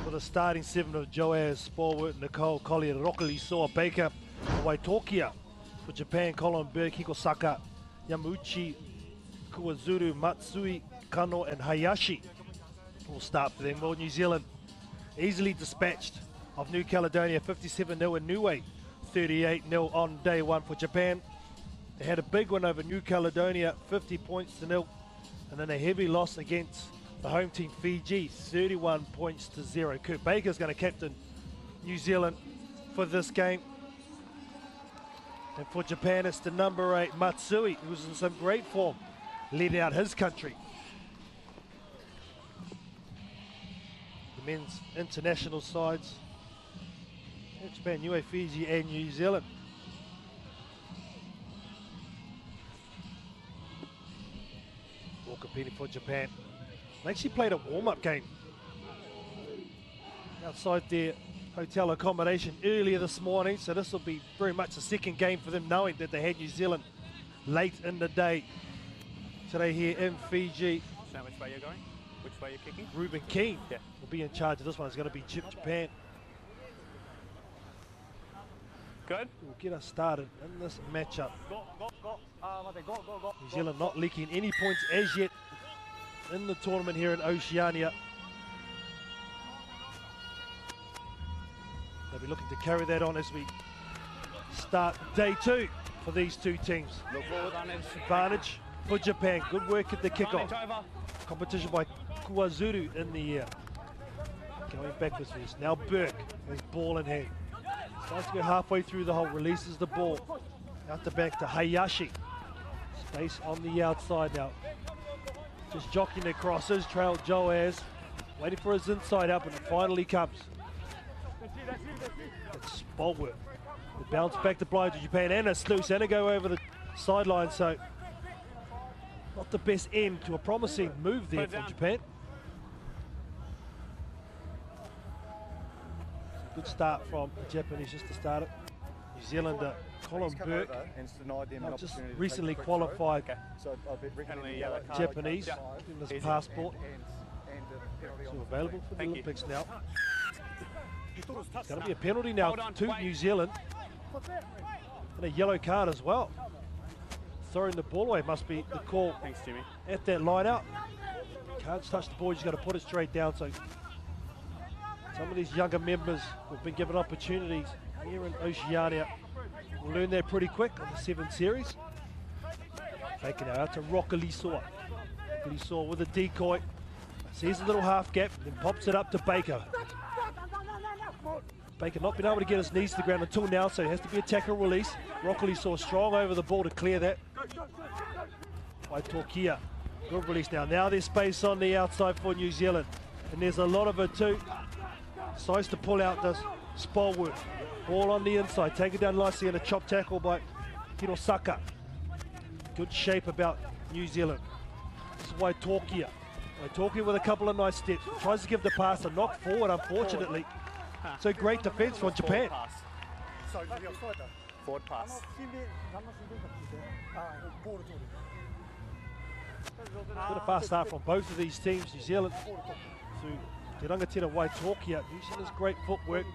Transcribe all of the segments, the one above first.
For the starting seven of Joaz, Spalwart, Nicole, Collier, Rockily, Saw, Baker, Waitokia. For Japan, Colin Berg, Hikosaka, Yamuchi, Kuwazuru, Matsui, Kano, and Hayashi will start for them. Well, New Zealand easily dispatched of New Caledonia, 57-0 in Niue, 38-0 on day one. For Japan, they had a big one over New Caledonia, 50-0, and then a heavy loss against the home team Fiji, 31-0. Kurt Baker's going to captain New Zealand for this game. And for Japan, it's the number 8, Matsui, who's in some great form, leading out his country. The men's international sides, Japan, Niue, Fiji, and New Zealand. All competing for Japan. They actually played a warm-up game outside their hotel accommodation earlier this morning, so this will be very much a second game for them, knowing that they had New Zealand late in the day today here in Fiji. So which way you're going? Which way you're kicking? Ruben Keane will be in charge of this one. It's going to be Japan. Good. We'll get us started in this matchup. New Zealand not leaking any points as yet in the tournament here in Oceania. They'll be looking to carry that on as we start day two for these two teams. Look forward on it. Advantage for Japan. Good work at the kickoff. Competition by Kuwazuru in the air. Going backwards for this. Now Burke has ball in hand. Starts to go halfway through the hole, releases the ball. Out the back to Hayashi. Space on the outside now. Just jockeying across his trail, Joaz. Waiting for his inside up, and it finally comes. It's Spalwart. The bounce back to blind to Japan, and it's loose, and a go over the sideline, so not the best end to a promising move there from Japan. Good start from the Japanese just to start it. New Zealander Colin Burke, just recently qualified Japanese in this passport. So available for the Olympics now. It's going to be a penalty now to New Zealand. And a yellow card as well. Throwing the ball away must be the call. Thanks, Jimmy. At that line out. Can't touch the ball, he's got to put it straight down. So some of these younger members who've been given opportunities here in Oceania will learn that pretty quick on the 7 series. Taking it out to Rockily Saw. Rockily Saw with a decoy. Sees a little half gap, then pops it up to Baker. Baker not been able to get his knees to the ground until now, so it has to be a tackle release. Rockily Saw strong over the ball to clear that. Waitokia. Good release now. Now there's space on the outside for New Zealand. And there's a lot of it too. Decides to pull out this Spalwart. Ball on the inside. Take it down nicely and a chop tackle by Hirosaka. Good shape about New Zealand. This is Waitokia. Waitokia with a couple of nice steps. Tries to give the pass a knock forward, unfortunately. So great defense from Japan. Forward pass. Bit of fast start from both of these teams. New Zealand through Te Rangatira Waitokia. New Zealand's great footwork.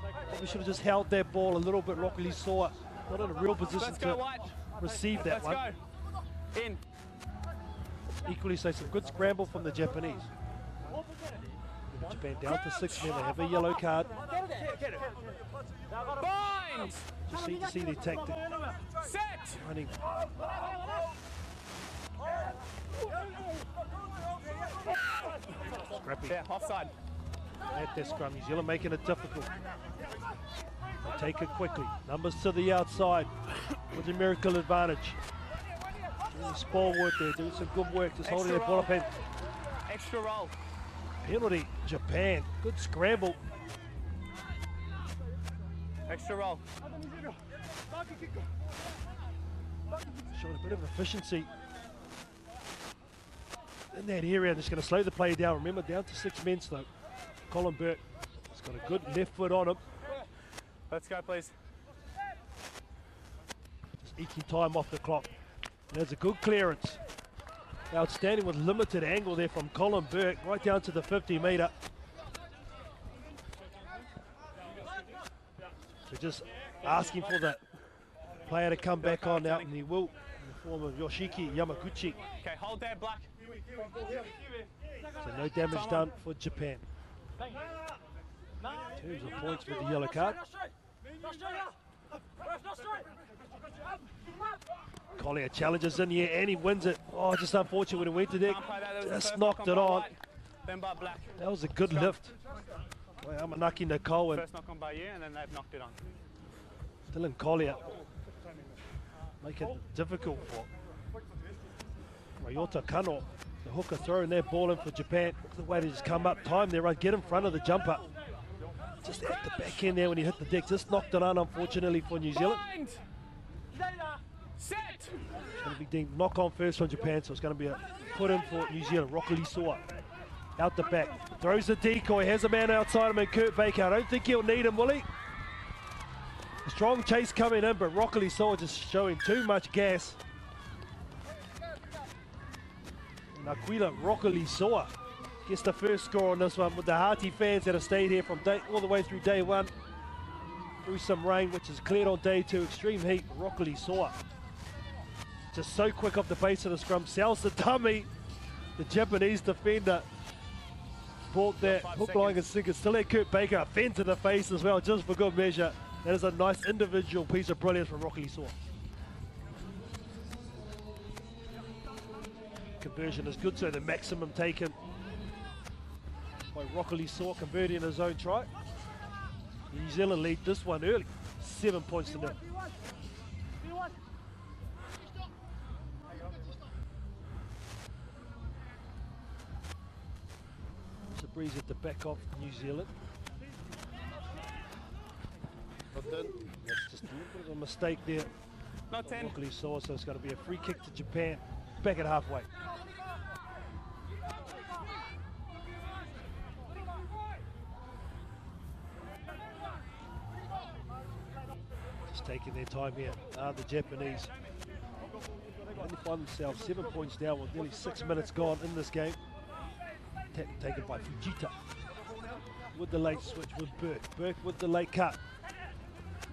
We should have just held that ball a little bit. Rockily Saw not in a real position to receive that one. In. Equally so, some good scramble from the Japanese. Japan down to 6 men. They have a yellow card. Bind. Just need to see their tactic. Set. Running. Scrappy. Yeah, offside. At that scrum, New Zealand making it difficult. They take it quickly. Numbers to the outside with the miracle advantage. Spalwart there doing some good work, just holding their ball up and extra roll. Penalty, Japan. Good scramble. Extra roll. Showing a bit of efficiency in that area. Just going to slow the play down. Remember, down to 6 men though. Colin Burke has got a good left foot on him. Let's go, please. Just eking time off the clock. There's a good clearance. Outstanding with limited angle there from Colin Burke, right down to the 50 metre. So just asking for the player to come back on now, and he will, in the form of Yoshiki Yamaguchi. Okay, hold there, Black. So no damage done for Japan. In terms of points with the yellow card. Collier challenges in here and he wins it. Oh, just unfortunate when he went to deck. Just knocked it on. That was a good lift. Amanaki Nicole and First knock on by you, and then they've knocked it on. Dylan Collier. Make it difficult for Ryota Kano. The hooker throwing their ball in for Japan. The way to just come up, time their run, get in front of the jumper. Just at the back end there when he hit the deck, just knocked it on, unfortunately, for New Zealand. Set. It's going to be deemed knock on first from Japan, so it's going to be a put in for New Zealand. Rockily Soa out the back, throws the decoy, has a man outside him, and Kurt Baker. I don't think he'll need him, will he? A strong chase coming in, but Rockily Soa just showing too much gas. And Aquila Rockily Soa gets the first score on this one with the hearty fans that have stayed here from all the way through day one. Through some rain, which is cleared on day two. Extreme heat, Rockily Soa. Just so quick off the base of the scrum. Sells the dummy. The Japanese defender brought that hook, line and sinker. Still let Kurt Baker a fend to the face as well, just for good measure. That is a nice individual piece of brilliance from Rockily Soa. Conversion is good, so the maximum taken by Rockily Soa, converting his own try. New Zealand lead this one early, 7 points to 0. It's a breeze at the back of New Zealand. But then, that's just a little bit of a mistake there. Not 10. Rockily Soa, so it's going to be a free kick to Japan, back at halfway. Taking their time here are the Japanese. They only find themselves 7 points down with nearly 6 minutes gone in this game. Taken by Fujita with the late switch with Burke. Burke with the late cut.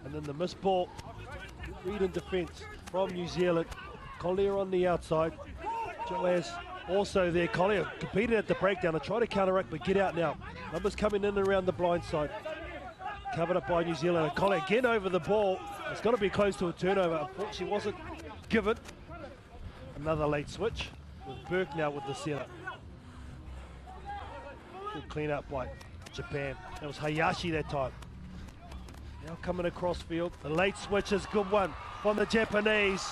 And then the missed ball. Read in defence from New Zealand. Collier on the outside. Joaz also there. Collier competing at the breakdown and trying to counteract, but get out now. Numbers coming in and around the blind side. Covered up by New Zealand. And Collier again over the ball. It's got to be close to a turnover. Unfortunately, wasn't given. Another late switch with Burke now with the setter. Good clean up by Japan. That was Hayashi that time. Now coming across field. The late switch is a good one from the Japanese.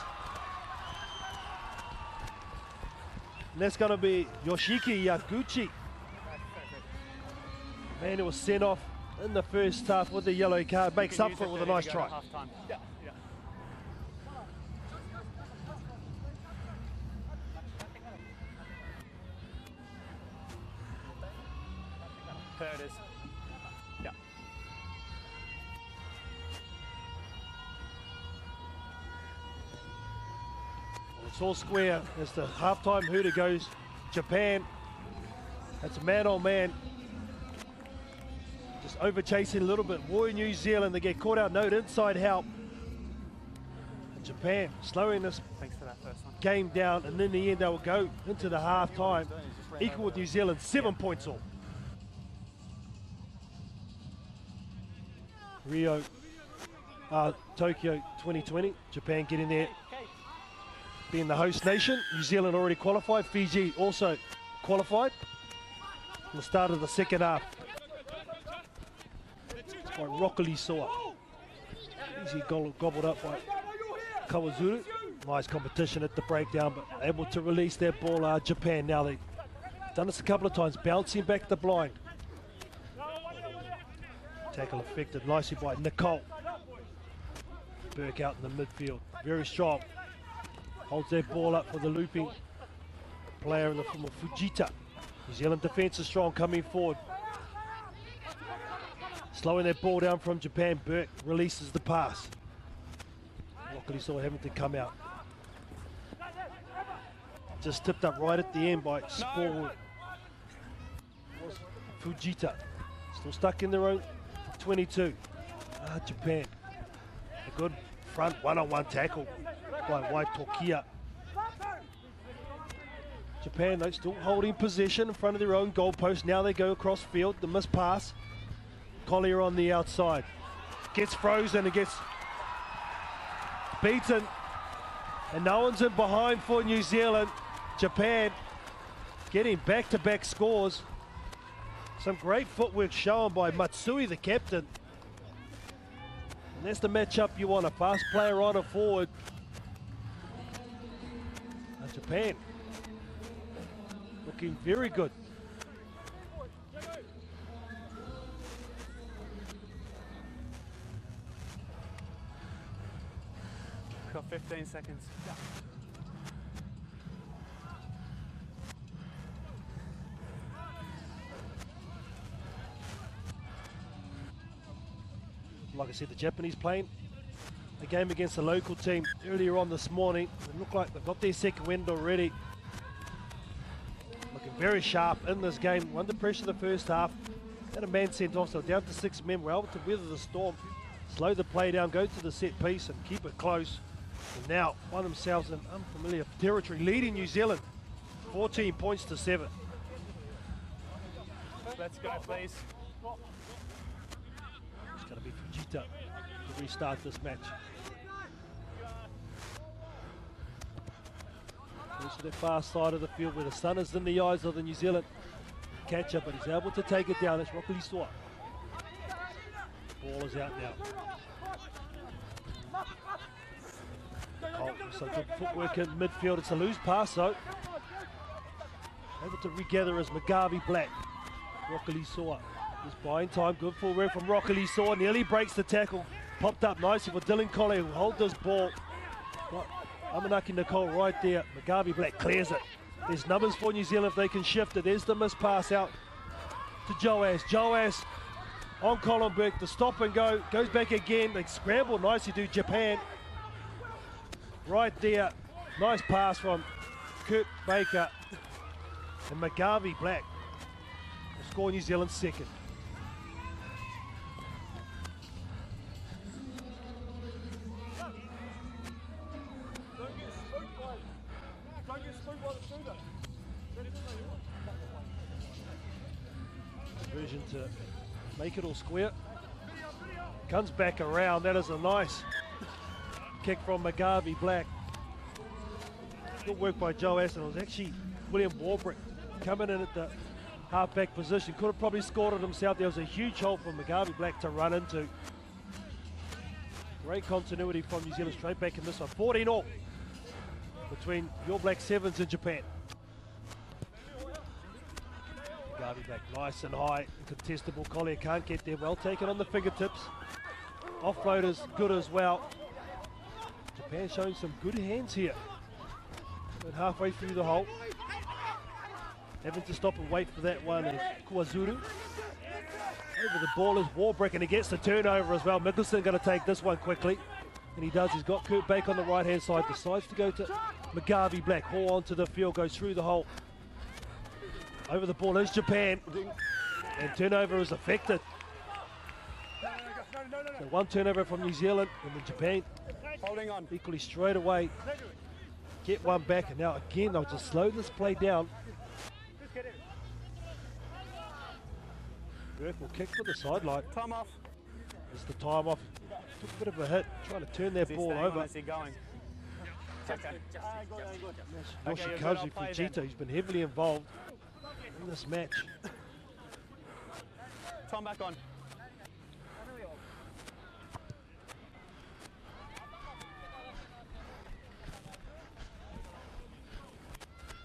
And that's going to be Yoshiki Yaguchi. Man, it was sent off in the first half with the yellow card. Makes up for it with a nice try. Yeah, yeah. There it is. Yeah. Well, it's all square as the halftime hooter goes. Japan. That's man on man. Just over chasing a little bit. War New Zealand, they get caught out, no inside help. And Japan slowing this game down, and in the end they will go into the half time equal with New Zealand, 7 points all. Tokyo 2020, Japan getting there, being the host nation. New Zealand already qualified, Fiji also qualified. At the start of the second half. By Rockily Soa. Easy gobbled up by Kawazuru. Nice competition at the breakdown, but able to release their ball. Japan now, they've done this a couple of times, bouncing back the blind. Tackle affected nicely by Nicole. Burke out in the midfield, very strong. Holds their ball up for the looping player in the form of Fujita. New Zealand defence is strong coming forward. Slowing their ball down from Japan. Burke releases the pass. Luckily saw having to come out. Just tipped up right at the end by Sport. Fujita. Still stuck in their own 22. Japan good front one-on-one tackle by Waitokia. Japan, though, still holding possession in front of their own goalpost. Now they go across field, the missed pass. Collier on the outside. Gets frozen and gets beaten. And no one's in behind for New Zealand. Japan getting back-to-back scores. Some great footwork shown by Matsui, the captain. And that's the matchup you want, a fast player on a forward. And Japan looking very good. Got 15 seconds. Like I said, the Japanese playing a game against a local team earlier on this morning. They look like they've got their second wind already. Looking very sharp in this game. Under pressure the first half. Had a man sent off, so down to 6 men. We're able to weather the storm, slow the play down, go to the set piece and keep it close. And now find themselves in unfamiliar territory, leading New Zealand 14 points to 7. Let's go, please. It's going to be Fujita to restart this match. Goes to the far side of the field where the sun is in the eyes of the New Zealand catcher, but he's able to take it down. It's Rockily Soa. Ball is out now. So good footwork in midfield. It's a loose pass though. Able to regather as Magavi Black. Rockily Soa is buying time. Good forward from Rockily Soa. Nearly breaks the tackle. Popped up nicely for Dylan Collier, who hold this ball. Amanaki Nicole right there. Magavi Black clears it. There's numbers for New Zealand if they can shift it. There's the missed pass out to Joas. Joas on Collenberg, the stop and go. Goes back again. They scramble nicely to Japan. Right there. Nice pass from Kurt Baker. And Magavi Black will score New Zealand's second. Version to make it all square. Comes back around. That is a nice kick from Magavi Black. Good work by Joe Aston. It was actually William Warbrick coming in at the halfback position. Could have probably scored it himself. There was a huge hole for Magavi Black to run into. Great continuity from New Zealand straight back in this one. 14-all between your Black Sevens and Japan. Magavi Black nice and high. Contestable. Collier can't get there. Well taken on the fingertips. Offload is good as well. Japan showing some good hands here. But halfway through the hole. Having to stop and wait for that one is Kuazuru. Over the ball is Warbrick, and he gets the turnover as well. Mickelson going to take this one quickly. And he does. He's got Kurt Baker on the right-hand side. Decides to go to Magavi Black. Haul onto the field, goes through the hole. Over the ball is Japan. And turnover is affected. So one turnover from New Zealand, and then Japan Holding on. equally straight away get one back. And now again they'll just slow this play down. Burke will kick for the sideline. Time off. As the time off. Took a bit of a hit, trying to turn their ball over. Is he going? Okay. Yoshikazu Fujita, who's been heavily involved in this match. Time back on.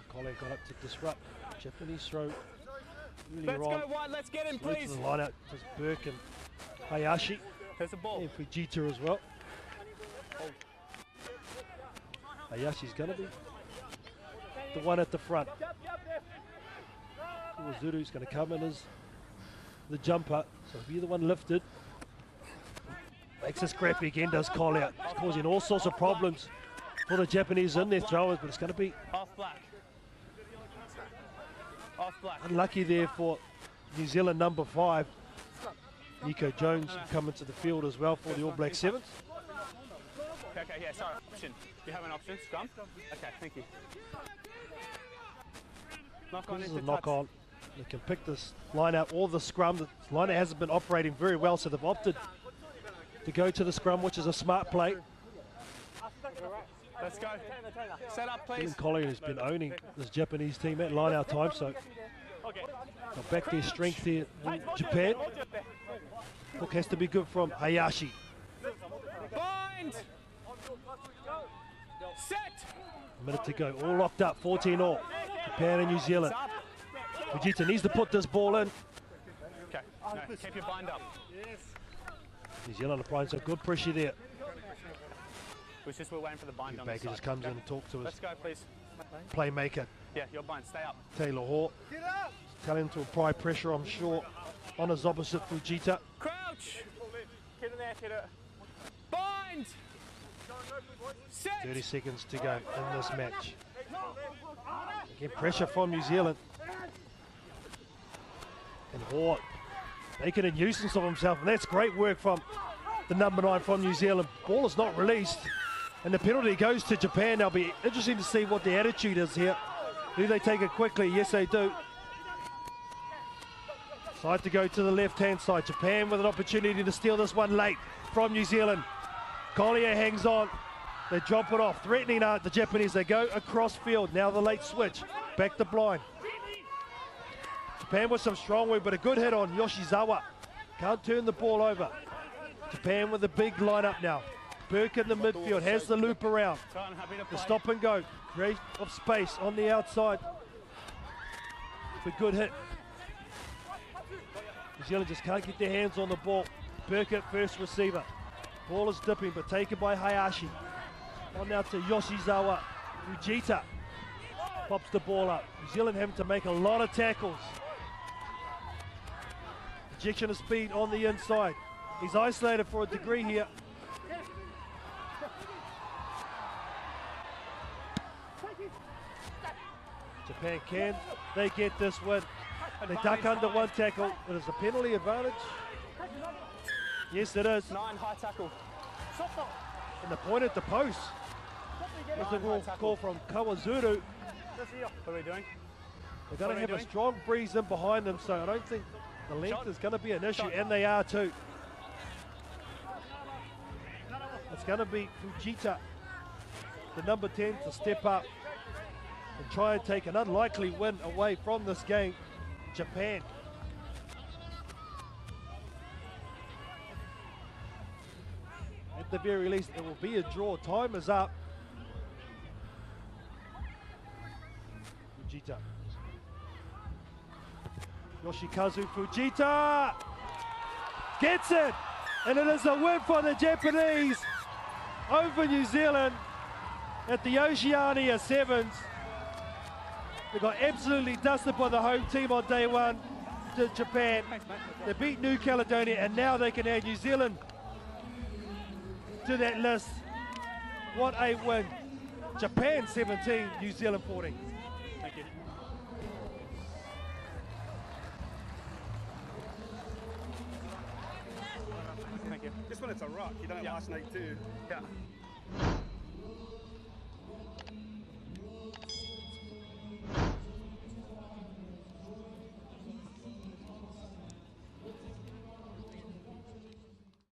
Collier got up to disrupt. Japanese throw really Let's wrong. go wide. Let's get him, Slow to please. the line out. Just Burke and Hayashi. There's a ball. And Fujita as well. Hayashi's going to be the one at the front. Zuru's going to come in as the jumper. So if you're the one lifted, makes a scrappy again, does Collier. It's causing all sorts of problems for the Japanese in their throwers, but it's going to be Off black. Off black. unlucky there for New Zealand number 5. Nico Jones will come into the field as well for the All Black Sevens. Okay, yeah, sorry. Option. You have an option. Scrum? Okay, thank you. Knock on This is into a knock touch. on. They can pick this line out or the scrum. The line out hasn't been operating very well, so they've opted to go to the scrum, which is a smart play. Let's go. Set up, please. Dylan Collier has been owning this Japanese team at line out time, so got back their strength here in Japan. Hook has to be good from Hayashi. Bind! Set! A minute to go, all locked up, 14 all. Japan and New Zealand. Fujita needs to put this ball in. Okay, no, keep your bind up. New Zealand applying some good pressure there. We're waiting for the bind on the Baker side. just comes in and talks to his Let's go, please. playmaker, Yeah, your bind, stay up. Taylor Hall. Telling him to apply pressure, I'm sure, on his opposite, Fujita. Crouch! Get in there, hit it. Bind! Set! 30 seconds to go in this match. Again, pressure from New Zealand. And Hall making a nuisance of himself, and that's great work from the number 9 from New Zealand. Ball is not released, and the penalty goes to Japan. They'll be interesting to see what the attitude is here. Do they take it quickly? Yes, they do. Side to go to the left-hand side. Japan with an opportunity to steal this one late from New Zealand. Collier hangs on. They drop it off, threatening the Japanese. They go across field. Now the late switch. Back to blind. Japan with some strong work, but a good hit on Yoshizawa. Can't turn the ball over. Japan with a big lineup now. Burke in the midfield, has the loop around. The stop and go. Great of space on the outside. It's a good hit. New Zealand just can't get their hands on the ball. Burke at first receiver. Ball is dipping, but taken by Hayashi. On now to Yoshizawa. Fujita pops the ball up. New Zealand having to make a lot of tackles. Injection of speed on the inside. He's isolated for a degree here. Japan can they get this win? They duck under one tackle. It is a penalty advantage. Yes, it is. 9, high tackle. And the point at the post. There's a call from Kawazuru. What are we doing? They're going to What are have we a doing? strong breeze in behind them, so I don't think the length Shot. is going to be an issue, Shot. and they are too. It's going to be Fujita, the number 10, to step up and try and take an unlikely win away from this game, Japan. At the very least, it will be a draw. Time is up. Fujita. Yoshikazu Fujita gets it, and it is a win for the Japanese over New Zealand at the Oceania Sevens. They got absolutely dusted by the home team on day one to Japan. They beat New Caledonia, and now they can add New Zealand to that list. What a win. Japan 17, New Zealand 14. Thank you. Thank you. Just when it's a rock, you done it Yeah. last night too. Yeah.